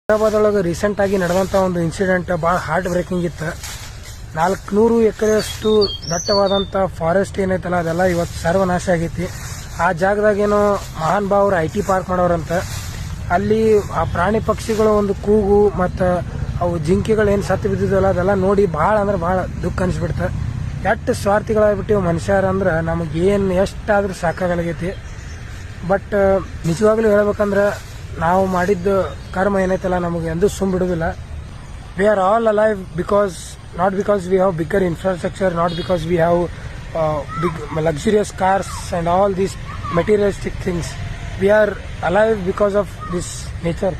ಹೈದರಾಬಾದ್ ಒಳಗೆ ರೀಸೆಂಟ್ ಆಗಿ ನಡೆದಂತ ಒಂದು ಇನ್ಸಿಡೆಂಟ್ ಭಾಳ ಹಾರ್ಟ್ ಬ್ರೇಕಿಂಗ್ ಇತ್ತು. 400 ಎಕರೆಯಷ್ಟು ದಟ್ಟವಾದಂತ ಫಾರೆಸ್ಟ್ ಏನೈತಲ್ಲ ಅದೆಲ್ಲ ಇವತ್ತು ಸರ್ವನಾಶ ಆಗೈತಿ. ಆ ಜಾಗದಾಗೇನೋ ಮಹಾನ್ ಭಾವರು IT ಪಾರ್ಕ್ ಮಾಡೋರಂತ. ಅಲ್ಲಿ ಆ ಪ್ರಾಣಿ ಪಕ್ಷಿಗಳ ಒಂದು ಕೂಗು ಮತ್ತು ಅವು ಜಿಂಕೆಗಳು ಏನು ಸತ್ತು ಬಿದ್ದಿದ್ದಲ್ಲ ಅದೆಲ್ಲ ನೋಡಿ ಭಾಳ ಅಂದ್ರೆ ಭಾಳ ದುಃಖ ಅನಿಸ್ಬಿಡ್ತ. ಎಷ್ಟು ಸ್ವಾರ್ಥಿಗಳಾಗ್ಬಿಟ್ಟಿವಿ ಮನುಷ್ಯರಂದ್ರೆ ನಮಗೇನು ಎಷ್ಟಾದ್ರೂ ಸಾಕಾಗಲಾಗೈತಿ. ಬಟ್ ನಿಜವಾಗ್ಲೂ ಹೇಳ್ಬೇಕಂದ್ರೆ ನಾವು ಮಾಡಿದ್ದು ಕರ್ಮ ಏನೈತಲ್ಲ ನಮಗೆ ಎಂದೂ ಸುಮ್ ಬಿಡುದಿಲ್ಲ. We are all alive not because we have bigger infrastructure, not because we have big luxurious cars and all these materialistic things. We are alive because of this nature.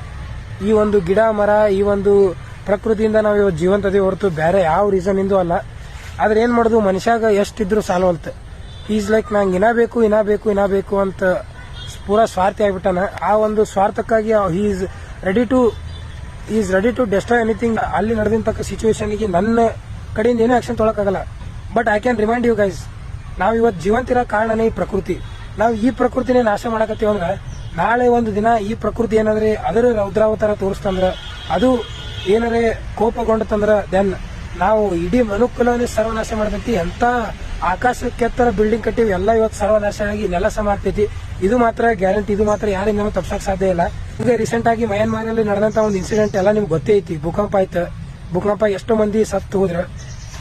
ಈ ಒಂದು ಗಿಡ ಮರ ಈ ಒಂದು ಪ್ರಕೃತಿಯಿಂದ ನಾವು ಇವತ್ತು ಜೀವಂತದೇ ಹೊರತು ಬೇರೆ ಯಾವ ರೀಸನ್ ಇಂದು ಅಲ್ಲ. ಆದ್ರೆ ಏನ್ ಮಾಡೋದು, ಮನುಷ್ಯಾಗ ಎಷ್ಟಿದ್ರು ಸಾಲವಲ್ತು. ಈಸ್ ಲೈಕ್ ನಂಗೆ ಇನ್ನ ಬೇಕು ಅಂತ ಪೂರಾ ಸ್ವಾರ್ಥಿ ಆಗ್ಬಿಟ್ಟಾನ. ಆ ಒಂದು ಸ್ವಾರ್ಥಕ್ಕಾಗಿ is ready to destroy anything. ಅಲ್ಲಿ ನಡೆದಂತ ಸಿಚುವೇಶನ್ಗೆ ನನ್ನ ಕಡೆಯಿಂದ ಏನೂ ಆಕ್ಷನ್ ತೊಗೊಳಕ್ಕಾಗಲ್ಲ. But I can remind you guys, ನಾವು ಇವತ್ತು ಜೀವಂತಿರೋ ಕಾರಣನೇ ಈ ಪ್ರಕೃತಿ. ನಾವು ಈ ಪ್ರಕೃತಿನೇ ನಾಶ ಮಾಡಕತ್ತೀವಿ ಅಂದ್ರೆ ನಾಳೆ ಒಂದು ದಿನ ಈ ಪ್ರಕೃತಿ ಏನಾದ್ರೆ ಅದರ ರೌದ್ರಾವತಾರ ತೋರಿಸ್ತಂದ್ರ, ಅದು ಏನಾದ್ರೆ ಕೋಪಗೊಂಡತಂದ್ರ ದೆನ್ ನಾವು ಇಡೀ ಮನುಕುಲನೇ ಸರ್ವನಾಶ ಮಾಡ್ತೈತಿ. ಎಂತ ಆಕಾಶಕ್ಕೆತ್ತರ ಬಿಲ್ಡಿಂಗ್ ಕಟ್ಟಿವಿ ಎಲ್ಲ ಇವತ್ತು ಸರ್ವನಾಶ ಆಗಿ ನೆಲಸ ಮಾಡ್ತೈತಿ. ಇದು ಮಾತ್ರ ಗ್ಯಾರಂಟಿ, ಇದು ಮಾತ್ರ ಯಾರಿಂದನೂ ತಪ್ಸಕ್ ಸಾಧ್ಯ ಇಲ್ಲ. ಈಗ ರೀಸೆಂಟ್ ಆಗಿ ಮಯನ್ಮಾರಲ್ಲಿ ನಡೆದಂತ ಒಂದು ಇನ್ಸಿಡೆಂಟ್ ಎಲ್ಲ ನಿಮ್ಗೆ ಗೊತ್ತೇ ಐತಿ. ಭೂಕಂಪ ಆಯ್ತು. ಭೂಕಂಪ ಎಷ್ಟೋ ಮಂದಿ ಸತ್ತು ಹೋದ್ರ,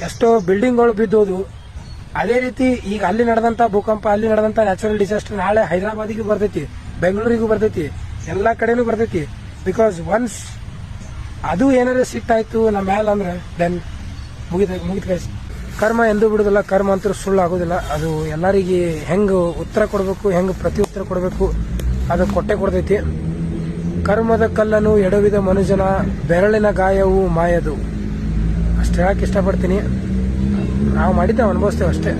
ಎಷ್ಟೋ ಬಿಲ್ಡಿಂಗ್ಗಳು ಬಿದ್ದೋದು. ಅದೇ ರೀತಿ ಈಗ ಅಲ್ಲಿ ನಡೆದಂತ ಭೂಕಂಪ, ಅಲ್ಲಿ ನಡೆದಂತ ನ್ಯಾಚುರಲ್ ಡಿಸಾಸ್ಟರ್ ನಾಳೆ ಹೈದರಾಬಾದಿಗೂ ಬರ್ತೈತಿ, ಬೆಂಗಳೂರಿಗೂ ಬರ್ತೈತಿ, ಎಲ್ಲಾ ಕಡೆನೂ ಬರ್ತೈತಿ. ಬಿಕಾಸ್ ಒನ್ಸ್ ಅದು ಏನಾದ್ರು ಸಿಟ್ಟಾಯ್ತು ನಮ್ಮ ಮ್ಯಾಲ ಅಂದ್ರೆ ದೆನ್ ಮುಗಿದ ಗೈಸ್. ಕರ್ಮ ಎಂದೂ ಬಿಡುದಿಲ್ಲ, ಕರ್ಮ ಅಂತೂ ಸುಳ್ಳು ಆಗೋದಿಲ್ಲ. ಅದು ಎಲ್ಲರಿಗೆ ಹೆಂಗ್ ಉತ್ತರ ಕೊಡಬೇಕು, ಹೆಂಗ್ ಪ್ರತಿ ಉತ್ತರ ಕೊಡಬೇಕು ಅದು ಕೊಟ್ಟೆ ಕೊಡ್ತೈತಿ. ಕರ್ಮದ ಕಲ್ಲನ್ನು ಎಡವಿದ ಮನುಜನ ಬೆರಳಿನ ಗಾಯವು ಮಾಯದು. ಅಷ್ಟು ಹೇಳಕ್ ಇಷ್ಟಪಡ್ತೀನಿ. ನಾವು ಮಾಡಿದ್ದ ಅನುಭವಿಸ್ತೇವೆ ಅಷ್ಟೇ.